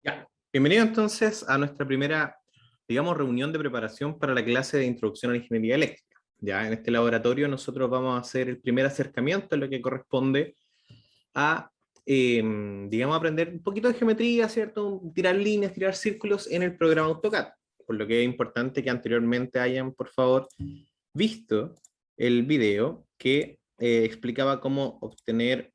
Ya. Bienvenido entonces a nuestra primera, digamos, reunión de preparación para la clase de Introducción a la Ingeniería Eléctrica. Ya en este laboratorio nosotros vamos a hacer el primer acercamiento a lo que corresponde a, digamos, aprender un poquito de geometría, ¿cierto? Tirar líneas, tirar círculos en el programa AutoCAD. Por lo que es importante que anteriormente hayan, por favor, visto el video que explicaba cómo obtener,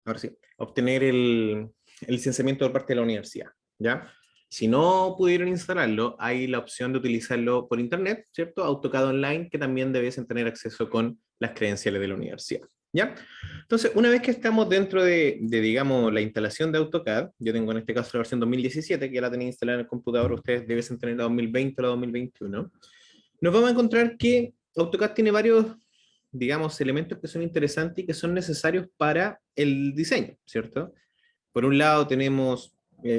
ahora sí, obtener el licenciamiento por parte de la universidad, ¿ya? Si no pudieron instalarlo, hay la opción de utilizarlo por internet, ¿cierto? AutoCAD Online, que también debiesen tener acceso con las credenciales de la universidad, ¿ya? Entonces, una vez que estamos dentro digamos, la instalación de AutoCAD, yo tengo en este caso la versión 2017, que ya la tenía instalada en el computador, ustedes debiesen tener la 2020 o la 2021, nos vamos a encontrar que AutoCAD tiene varios, digamos, elementos que son interesantes y que son necesarios para el diseño, ¿cierto? Por un lado tenemos,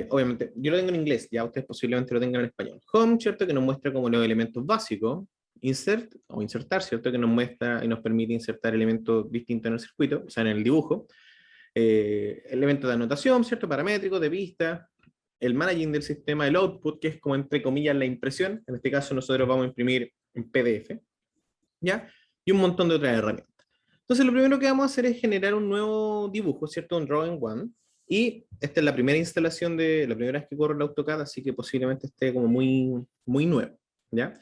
obviamente, yo lo tengo en inglés, ya ustedes posiblemente lo tengan en español. Home, ¿cierto? Que nos muestra como los elementos básicos. Insert o insertar, ¿cierto? Que nos muestra y nos permite insertar elementos distintos en el circuito, o sea, en el dibujo. Elementos de anotación, ¿cierto? Paramétricos, de vista. El managing del sistema, el output, que es como entre comillas la impresión. En este caso nosotros vamos a imprimir en PDF, ¿ya? Y un montón de otras herramientas. Entonces, lo primero que vamos a hacer es generar un nuevo dibujo, ¿cierto? Un Drawing One. Y esta es la primera instalación la primera vez que corro el AutoCAD, así que posiblemente esté como muy, muy nuevo, ¿ya?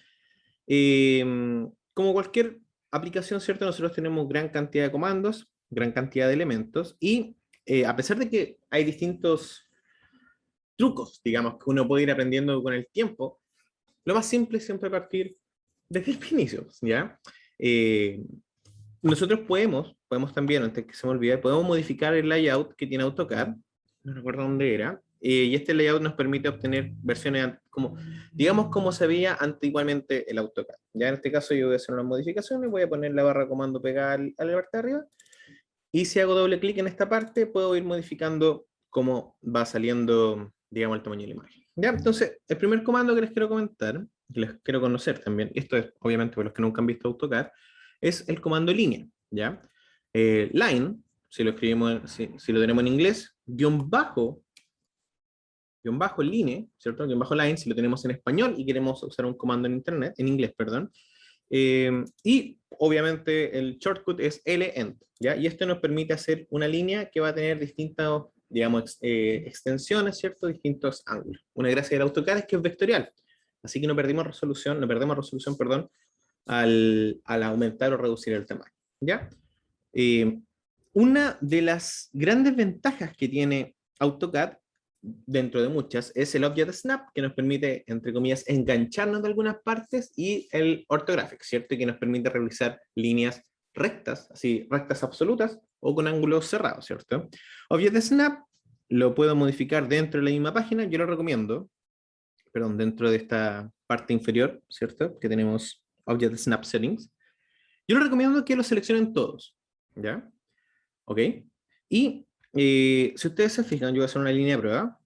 Eh, Como cualquier aplicación, ¿cierto? Nosotros tenemos gran cantidad de comandos, gran cantidad de elementos, y a pesar de que hay distintos trucos, digamos, que uno puede ir aprendiendo con el tiempo, lo más simple es siempre partir desde el inicio, ¿ya? Eh, Nosotros podemos también, antes que se me olvide, podemos modificar el layout que tiene AutoCAD, no recuerdo dónde era, y este layout nos permite obtener versiones como, digamos, como se veía antiguamente el AutoCAD. Ya en este caso yo voy a hacer unas modificaciones, voy a poner la barra de comando pegada a la parte de arriba, y si hago doble clic en esta parte, puedo ir modificando cómo va saliendo, digamos, el tamaño de la imagen. Ya, entonces, el primer comando que les quiero comentar, que les quiero conocer también, esto es obviamente para los que nunca han visto AutoCAD, es el comando línea, ¿ya? Line, si lo escribimos, si lo tenemos en inglés, guión bajo line, ¿cierto? Guión bajo line, si lo tenemos en español y queremos usar un comando en internet, en inglés, perdón. Y obviamente el shortcut es L-End, ¿ya? Y esto nos permite hacer una línea que va a tener distintas, digamos, extensiones, ¿cierto? Distintos ángulos. Una gracia del AutoCAD es que es vectorial, así que no perdemos resolución, perdón, al aumentar o reducir el tamaño, ¿ya? Eh, una de las grandes ventajas que tiene AutoCAD, dentro de muchas, es el Object Snap, que nos permite, entre comillas, engancharnos de algunas partes, y el Orthographic, ¿cierto? Que nos permite realizar líneas rectas, así, rectas absolutas, o con ángulos cerrados, ¿cierto? Object Snap lo puedo modificar dentro de la misma página, yo lo recomiendo, perdón, dentro de esta parte inferior, ¿cierto? Que tenemos Object Snap Settings. Yo lo recomiendo que lo seleccionen todos, ¿ya? ¿Ok? Y si ustedes se fijan, yo voy a hacer una línea de prueba.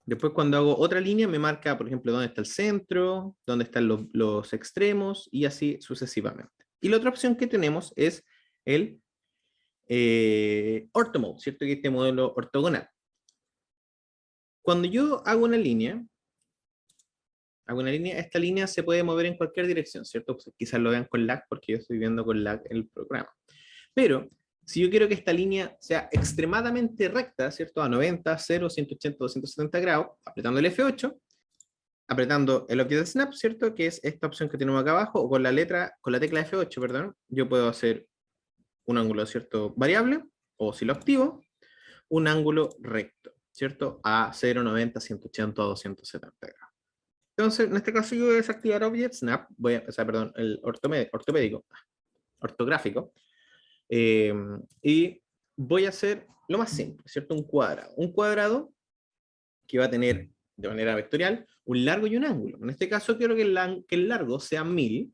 Después, cuando hago otra línea, me marca, por ejemplo, dónde está el centro, dónde están los extremos, y así sucesivamente. Y la otra opción que tenemos es el Orthomode, ¿cierto? Que es este modelo ortogonal. Cuando yo hago una línea, esta línea se puede mover en cualquier dirección, ¿cierto? Pues quizás lo vean con lag, porque yo estoy viendo con lag el programa. Pero si yo quiero que esta línea sea extremadamente recta, ¿cierto? A 90, 0, 180, 270 grados, apretando el F8, apretando el Object Snap, ¿cierto? Que es esta opción que tenemos acá abajo, o con la tecla F8, perdón, yo puedo hacer un ángulo, ¿cierto? Variable, o si lo activo, un ángulo recto, ¿cierto? A 0, 90, 180 o 270 grados. Entonces, en este caso yo voy a desactivar Object Snap, o sea, perdón, el ortopédico, ortográfico, eh, y voy a hacer lo más simple, ¿cierto? Un cuadrado. Un cuadrado que va a tener de manera vectorial un largo y un ángulo. En este caso quiero que el largo sea 1000,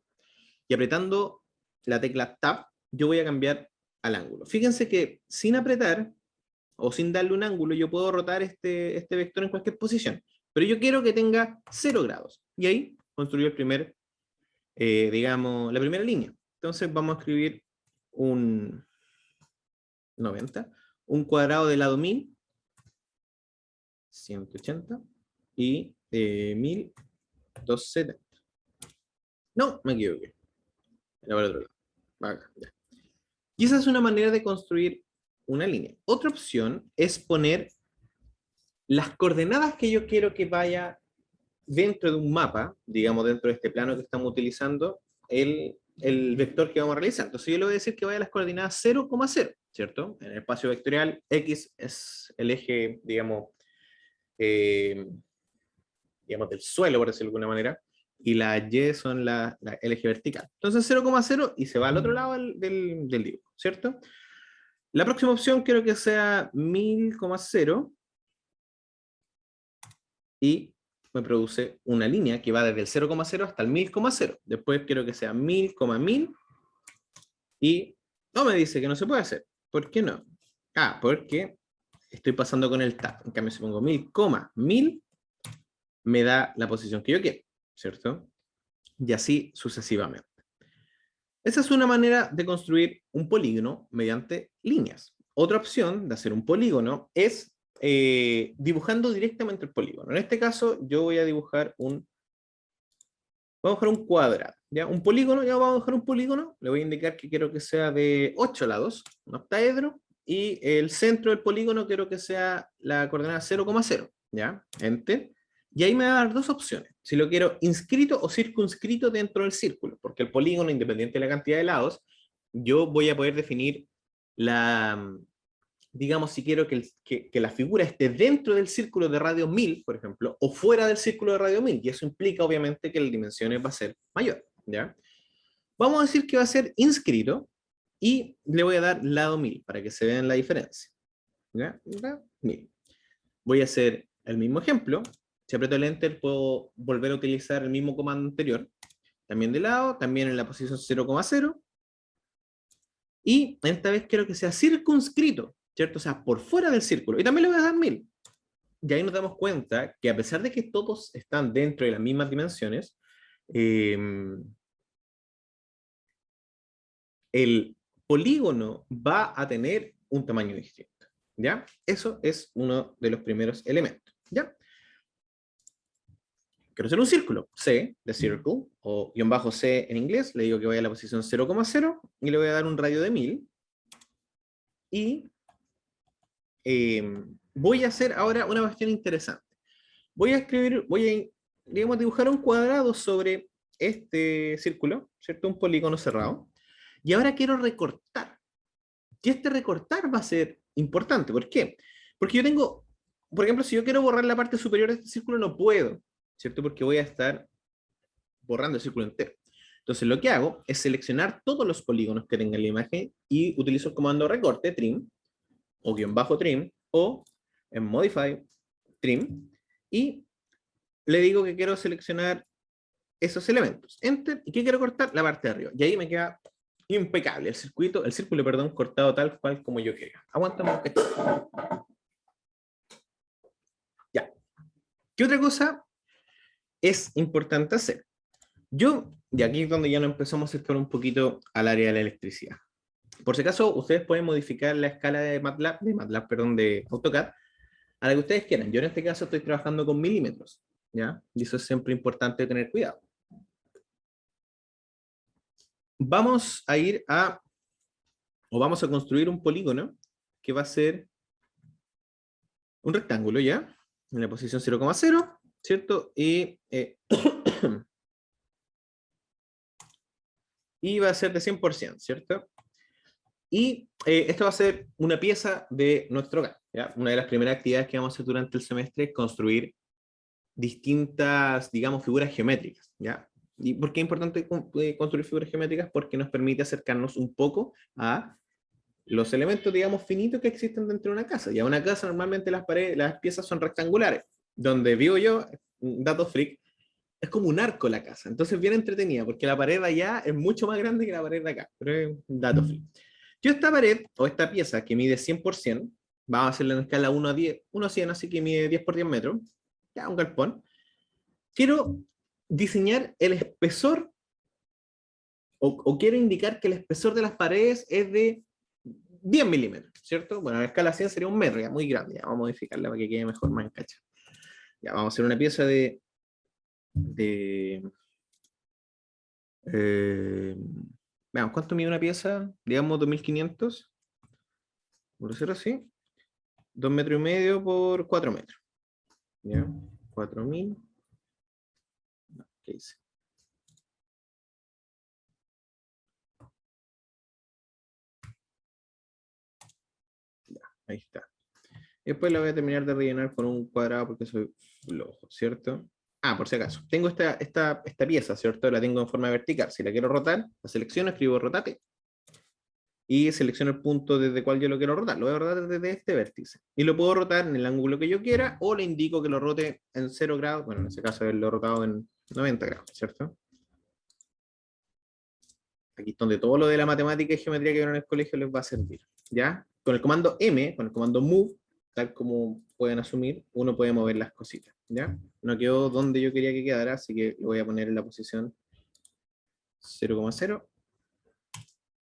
y apretando la tecla Tab yo voy a cambiar al ángulo. Fíjense que sin apretar o sin darle un ángulo yo puedo rotar este vector en cualquier posición, pero yo quiero que tenga 0 grados. Y ahí construyo digamos, la primera línea. Entonces vamos a escribir un 90, un cuadrado de lado 1000, 180 y 1270. No, me equivoqué. Era para el otro lado. Acá, ya. Y esa es una manera de construir una línea. Otra opción es poner las coordenadas que yo quiero que vaya dentro de un mapa, digamos dentro de este plano que estamos utilizando, el vector que vamos a realizar. Entonces yo le voy a decir que vaya a las coordenadas 0,0, ¿cierto? En el espacio vectorial, X es el eje, digamos, del suelo, por decirlo de alguna manera, y la Y son el eje vertical. Entonces 0,0 y se va al otro lado del dibujo, ¿cierto? La próxima opción quiero que sea 1000,0 y me produce una línea que va desde el 0,0 hasta el 1000,0. Después quiero que sea 1000,1000 y no me dice que no se puede hacer. ¿Por qué no? Ah, porque estoy pasando con el tab. En cambio, si pongo 1000,1000, me da la posición que yo quiero, ¿cierto? Y así sucesivamente. Esa es una manera de construir un polígono mediante líneas. Otra opción de hacer un polígono es dibujando directamente el polígono. En este caso, yo voy a dibujar vamos a dibujar un cuadrado, ¿ya? Un polígono, ya vamos a dibujar un polígono, le voy a indicar que quiero que sea de 8 lados, un octaedro, y el centro del polígono quiero que sea la coordenada 0,0, ¿ya? Enter. Y ahí me va a dar dos opciones, si lo quiero inscrito o circunscrito dentro del círculo, porque el polígono, independiente de la cantidad de lados, yo voy a poder definir digamos, si quiero que la figura esté dentro del círculo de radio 1000, por ejemplo, o fuera del círculo de radio 1000, y eso implica obviamente que las dimensiones va a ser mayor, ¿ya? Vamos a decir que va a ser inscrito, y le voy a dar lado 1000, para que se vean la diferencia, ¿ya? 1000. Voy a hacer el mismo ejemplo. Si aprieto el Enter, puedo volver a utilizar el mismo comando anterior. También de lado, también en la posición 0,0. Y esta vez quiero que sea circunscrito, ¿cierto? O sea, por fuera del círculo. Y también le voy a dar 1000. Y ahí nos damos cuenta que a pesar de que todos están dentro de las mismas dimensiones, el polígono va a tener un tamaño distinto, ¿ya? Eso es uno de los primeros elementos, ¿ya? Quiero hacer un círculo, C, de circle, o guión bajo C en inglés, le digo que vaya a la posición 0,0, y le voy a dar un radio de 1000, y voy a hacer ahora una cuestión interesante. Voy a digamos, dibujar un cuadrado sobre este círculo, ¿cierto? Un polígono cerrado, y ahora quiero recortar. Y este recortar va a ser importante. ¿Por qué? Porque yo tengo, por ejemplo, si yo quiero borrar la parte superior de este círculo, no puedo, ¿cierto? Porque voy a estar borrando el círculo entero. Entonces lo que hago es seleccionar todos los polígonos que tenga en la imagen y utilizo el comando recorte, trim, o guión bajo trim, o en modify, trim, y le digo que quiero seleccionar esos elementos. Enter, ¿y qué quiero cortar? La parte de arriba. Y ahí me queda impecable el círculo, perdón, cortado tal cual como yo quería. Aguántame un cachito. Ya. ¿Qué otra cosa es importante hacer? De aquí es donde ya nos empezamos a acercar un poquito al área de la electricidad. Por si acaso, ustedes pueden modificar la escala de de AutoCAD, a la que ustedes quieran. Yo en este caso estoy trabajando con milímetros, ¿ya? Y eso es siempre importante tener cuidado. Vamos a construir un polígono que va a ser un rectángulo, ¿ya? En la posición 0,0, ¿cierto? Y va a ser de 100%, ¿cierto? Y esto va a ser una pieza de nuestro hogar, ¿ya? Una de las primeras actividades que vamos a hacer durante el semestre es construir distintas, digamos, figuras geométricas, ¿ya? ¿Y por qué es importante construir figuras geométricas? Porque nos permite acercarnos un poco a los elementos, digamos, finitos que existen dentro de una casa. Ya una casa normalmente las piezas son rectangulares. Donde vivo yo, dato freak, es como un arco la casa. Entonces bien entretenida, porque la pared de allá es mucho más grande que la pared de acá. Pero es un dato freak. Yo esta pared, o esta pieza que mide 100%, vamos a hacerla en escala 1 a 10, 1 a 100, así que mide 10 por 10 metros, ya un galpón. Quiero diseñar el espesor, o quiero indicar que el espesor de las paredes es de 10 milímetros, ¿cierto? Bueno, a la escala 100 sería un metro, ya muy grande, ya vamos a modificarla para que quede mejor, más encacha. Ya, vamos a hacer una pieza de veamos, ¿cuánto mide una pieza? Digamos 2500, por decirlo así. 2,5 metros por 4 metros. ¿Ya? 4000. ¿Qué hice? Ya, ahí está. Después la voy a terminar de rellenar con un cuadrado porque soy flojo, ¿cierto? Ah, por si acaso. Tengo esta pieza, ¿cierto? La tengo en forma vertical. Si la quiero rotar, la selecciono, escribo rotate y selecciono el punto desde el cual yo lo quiero rotar. Lo voy a rotar desde este vértice. Y lo puedo rotar en el ángulo que yo quiera o le indico que lo rote en 0 grados. Bueno, en ese caso lo he rotado en 90 grados, ¿cierto? Aquí es donde todo lo de la matemática y geometría que vieron en el colegio les va a servir. ¿Ya? Con el comando M, con el comando move, tal como pueden asumir, uno puede mover las cositas. ¿Ya? No quedó donde yo quería que quedara, así que lo voy a poner en la posición 0,0.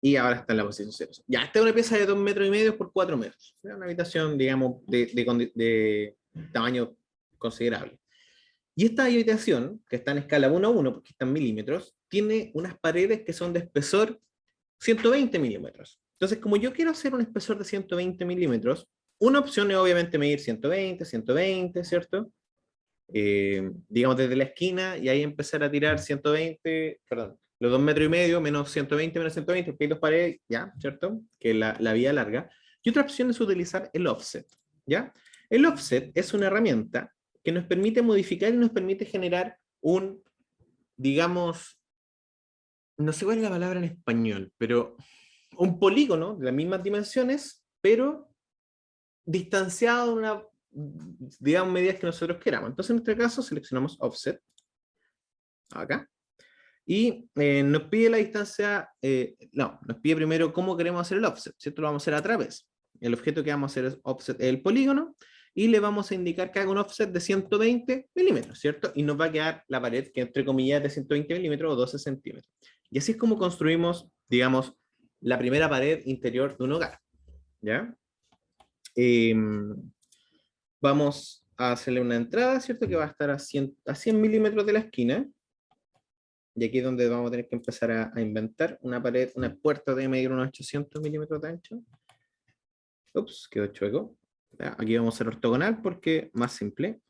Y ahora está en la posición 0. Ya, esta es una pieza de 2,5 metros por 4 metros. Es una habitación, digamos, de tamaño considerable. Y esta habitación, que está en escala 1 a 1, porque está en milímetros, tiene unas paredes que son de espesor 120 milímetros. Entonces, como yo quiero hacer un espesor de 120 milímetros, una opción es obviamente medir 120, 120, ¿cierto? Digamos desde la esquina y ahí empezar a tirar 120, perdón, los 2,5 metros menos 120 menos 120, porque hay dos paredes, ¿ya? ¿Cierto? Que la vía larga. Y otra opción es utilizar el offset, ¿ya? El offset es una herramienta que nos permite modificar y nos permite generar un, digamos, no sé cuál es la palabra en español, pero un polígono de las mismas dimensiones, pero distanciado de una, digamos, medidas que nosotros queramos. Entonces, en este caso, seleccionamos offset, acá, y nos pide la distancia, no, nos pide primero cómo queremos hacer el offset, ¿cierto? Lo vamos a hacer a través. El objeto que vamos a hacer es offset el polígono, y le vamos a indicar que haga un offset de 120 milímetros, ¿cierto? Y nos va a quedar la pared que entre comillas de 120 milímetros o 12 centímetros. Y así es como construimos, digamos, la primera pared interior de un hogar, ¿ya? Eh, Vamos a hacerle una entrada, ¿cierto? Que va a estar a 100 milímetros de la esquina. Y aquí es donde vamos a tener que empezar a inventar una pared, una puerta de medir unos 800 milímetros de ancho. Ups, quedó chueco. Ya, aquí vamos a hacer ortogonal porque más simple.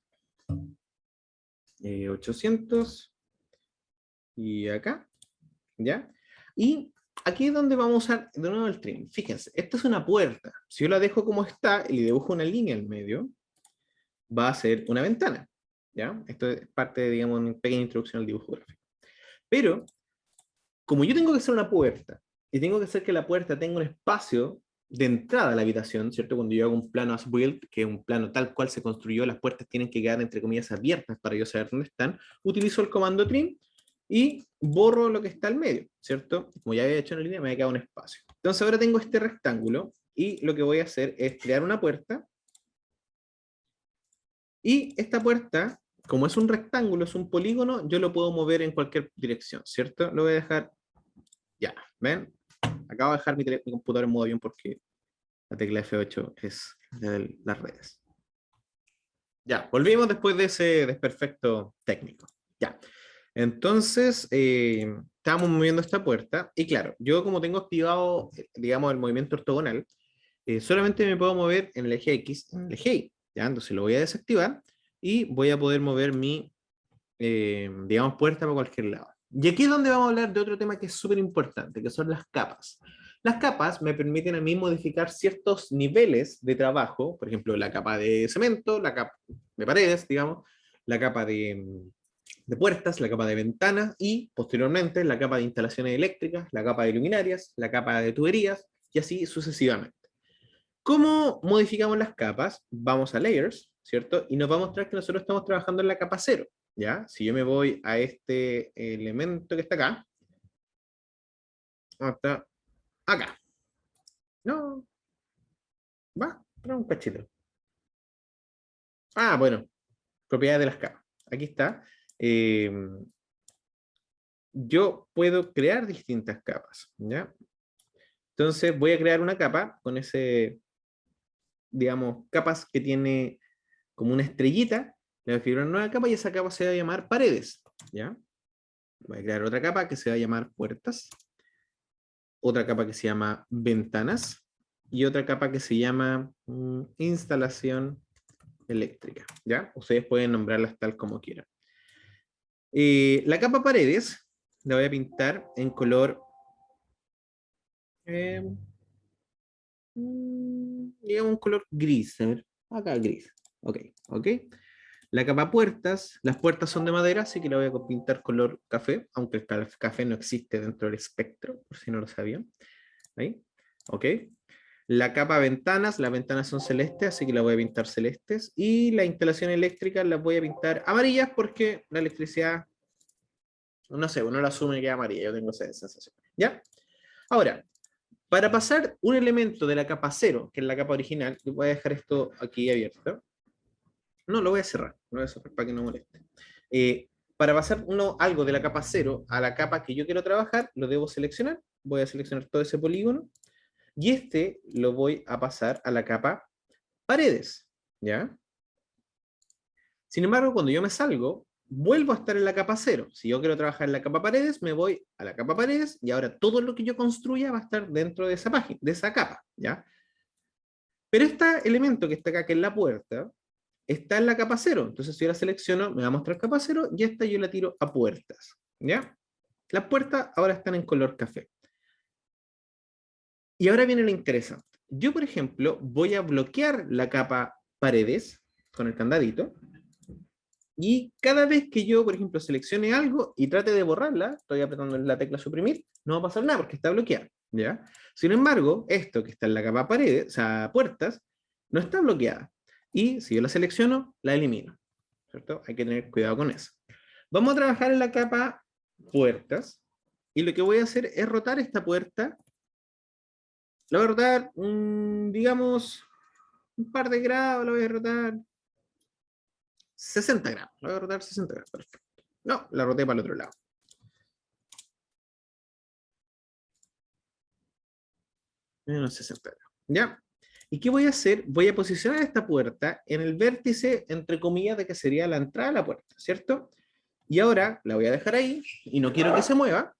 800. Y acá, ¿ya? Y aquí es donde vamos a usar de nuevo el trim. Fíjense, esta es una puerta. Si yo la dejo como está y le dibujo una línea en medio, va a ser una ventana, ¿ya? Esto es parte de, digamos, una pequeña introducción al dibujo gráfico. Pero, como yo tengo que hacer una puerta, y tengo que hacer que la puerta tenga un espacio de entrada a la habitación, ¿cierto? Cuando yo hago un plano as built, que es un plano tal cual se construyó, las puertas tienen que quedar, entre comillas, abiertas para yo saber dónde están, utilizo el comando trim y borro lo que está al medio, ¿cierto? Como ya había hecho en la línea, me ha quedado un espacio. Entonces ahora tengo este rectángulo, y lo que voy a hacer es crear una puerta, y esta puerta, como es un rectángulo, es un polígono, yo lo puedo mover en cualquier dirección, ¿cierto? Lo voy a dejar, ya, ¿ven? Acabo de dejar mi computador en modo avión porque la tecla F8 es de las redes. Ya, volvimos después de ese desperfecto técnico. Ya, entonces, estábamos moviendo esta puerta, y claro, yo como tengo activado, digamos, el movimiento ortogonal, solamente me puedo mover en el eje X, en el eje Y, ¿ya? Entonces lo voy a desactivar, y voy a poder mover mi, digamos, puerta para cualquier lado. Y aquí es donde vamos a hablar de otro tema que es súper importante, que son las capas. Las capas me permiten a mí modificar ciertos niveles de trabajo, por ejemplo, la capa de cemento, la capa de paredes, digamos, la capa de puertas, la capa de ventanas y, posteriormente, la capa de instalaciones eléctricas, la capa de luminarias, la capa de tuberías y así sucesivamente. ¿Cómo modificamos las capas? Vamos a Layers, ¿cierto? Y nos va a mostrar que nosotros estamos trabajando en la capa 0, ¿ya? Si yo me voy a este elemento que está acá, hasta acá. No, va, pero un cachito. Ah, bueno, propiedades de las capas. Aquí está. Eh, yo puedo crear distintas capas, ¿ya? Entonces voy a crear una capa con ese, digamos, capas que tiene como una estrellita. Le voy a escribir una nueva capa y esa capa se va a llamar paredes, ¿ya? Voy a crear otra capa que se va a llamar puertas, otra capa que se llama ventanas y otra capa que se llama instalación eléctrica, ¿ya? Ustedes pueden nombrarlas tal como quieran. La capa paredes la voy a pintar en color, digamos un color gris, a ver, acá gris, ok, ok. La capa puertas, las puertas son de madera, así que la voy a pintar color café, aunque el café no existe dentro del espectro, por si no lo sabían. Ahí, ok. La capa ventanas, las ventanas son celestes, así que la voy a pintar celestes. Y la instalación eléctrica las voy a pintar amarillas porque la electricidad, no sé, uno la asume que es amarilla, yo tengo esa sensación. ¿Ya? Ahora, para pasar un elemento de la capa 0, que es la capa original, voy a dejar esto aquí abierto. No, lo voy a cerrar, lo voy a cerrar para que no moleste. Para pasar algo de la capa 0 a la capa que yo quiero trabajar, lo debo seleccionar. Voy a seleccionar todo ese polígono. Y este lo voy a pasar a la capa paredes, ¿ya? Sin embargo, cuando yo me salgo, vuelvo a estar en la capa 0. Si yo quiero trabajar en la capa paredes, me voy a la capa paredes y ahora todo lo que yo construya va a estar dentro de esa página, de esa capa, ¿ya? Pero este elemento que está acá, que es la puerta, está en la capa 0. Entonces, si yo la selecciono, me va a mostrar capa 0 y esta yo la tiro a puertas, ¿ya? Las puertas ahora están en color café. Y ahora viene lo interesante. Yo, por ejemplo, voy a bloquear la capa paredes con el candadito. Y cada vez que yo, por ejemplo, seleccione algo y trate de borrarla, estoy apretando la tecla suprimir, no va a pasar nada porque está bloqueada, ¿ya? Sin embargo, esto que está en la capa paredes, o sea, puertas, no está bloqueada. Y si yo la selecciono, la elimino, ¿cierto? Hay que tener cuidado con eso. Vamos a trabajar en la capa puertas. Y lo que voy a hacer es rotar esta puerta. La voy a rotar, digamos, un par de grados, la voy a rotar 60 grados. La voy a rotar 60 grados, perfecto. No, la roté para el otro lado. Menos 60 grados. ¿Ya? ¿Y qué voy a hacer? Voy a posicionar esta puerta en el vértice, entre comillas, de que sería la entrada a la puerta, ¿cierto? Y ahora la voy a dejar ahí y no quiero que se mueva.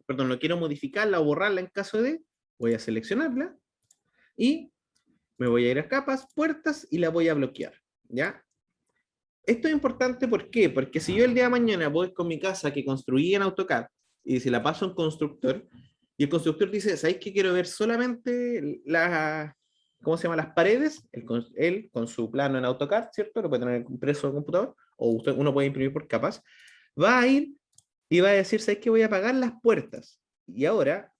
Perdón, no quiero modificarla o borrarla en caso de. Voy a seleccionarla y me voy a ir a capas, puertas y la voy a bloquear. ¿Ya? Esto es importante, ¿por qué? Porque si yo el día de mañana voy con mi casa que construí en AutoCAD y si la paso a un constructor y el constructor dice, ¿sabéis que quiero ver solamente las, ¿cómo se llama? Las paredes? Él con su plano en AutoCAD, ¿cierto? Lo puede tener impreso en computador o uno puede imprimir por capas. Va a ir y va a decir, ¿sabéis que voy a apagar las puertas? Y ahora,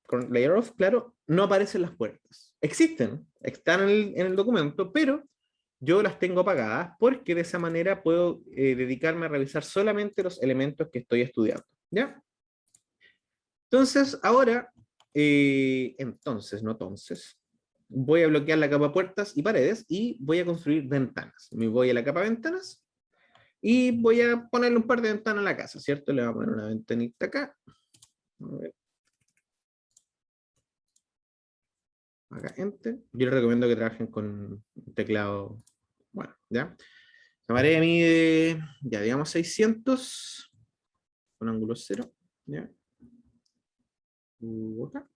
con Layer Off, claro, no aparecen las puertas. Existen, están en el documento, pero yo las tengo apagadas porque de esa manera puedo dedicarme a revisar solamente los elementos que estoy estudiando. ¿Ya? Entonces, ahora, voy a bloquear la capa puertas y paredes y voy a construir ventanas. Me voy a la capa ventanas y voy a ponerle un par de ventanas a la casa, ¿cierto? Le voy a poner una ventanita acá. A ver. Acá, enter. Yo les recomiendo que trabajen con un teclado, bueno, ¿ya? La marea mide, ya digamos 600, con ángulo 0, ¿ya? Acá,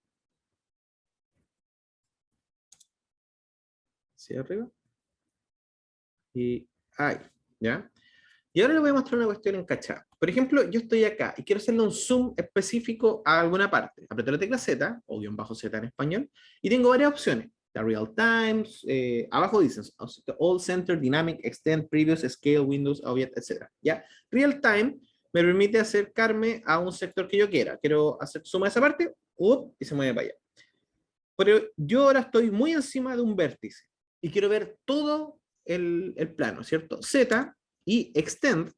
hacia arriba, y ahí, ¿ya? Y ahora les voy a mostrar una cuestión en cachada. Por ejemplo, yo estoy acá y quiero hacerle un zoom específico a alguna parte. Aprieto la tecla Z, o guión bajo Z en español, y tengo varias opciones. La Real Time, abajo dicen All Center, Dynamic, Extend, Previous, Scale, Windows, Object, etc. ¿Ya? Real Time me permite acercarme a un sector que yo quiera. Quiero hacer zoom a esa parte, y se mueve para allá. Pero yo ahora estoy muy encima de un vértice y quiero ver todo el plano, ¿cierto? Z y Extend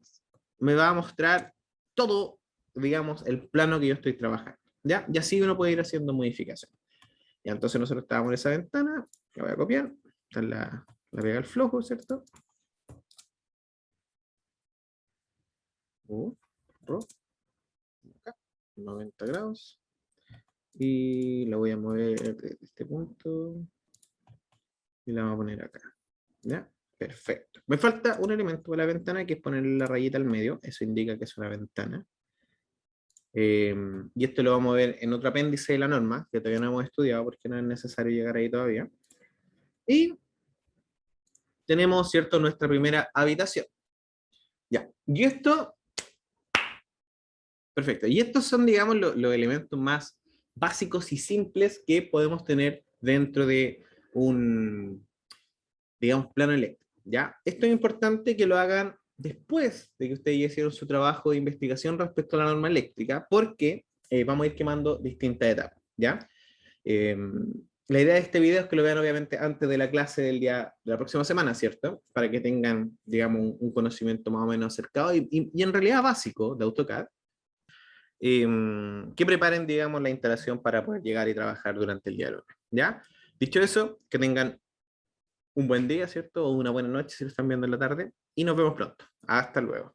me va a mostrar todo, digamos, el plano que yo estoy trabajando, ¿ya? Y así uno puede ir haciendo modificaciones. Ya, entonces nosotros estábamos en esa ventana, la voy a copiar, la pega al flojo, ¿cierto? Acá, 90 grados. Y la voy a mover de este punto y la vamos a poner acá, ¿ya? Perfecto. Me falta un elemento de la ventana, que es ponerle la rayita al medio. Eso indica que es una ventana. Y esto lo vamos a ver en otro apéndice de la norma, que todavía no hemos estudiado porque no es necesario llegar ahí todavía. Y tenemos, ¿cierto?, nuestra primera habitación. Ya. Y esto, perfecto. Y estos son, digamos, los elementos más básicos y simples que podemos tener dentro de un, digamos, plano eléctrico. ¿Ya? Esto es importante que lo hagan después de que ustedes ya hicieron su trabajo de investigación respecto a la norma eléctrica, porque vamos a ir quemando distintas etapas. ¿Ya? Eh, la idea de este video es que lo vean obviamente antes de la clase del día de la próxima semana, ¿cierto? Para que tengan, digamos, un conocimiento más o menos acercado y en realidad básico de AutoCAD, que preparen, digamos, la instalación para poder llegar y trabajar durante el día de hoy. ¿Ya? Dicho eso, que tengan un buen día, ¿cierto? O una buena noche si lo están viendo en la tarde, y nos vemos pronto. Hasta luego.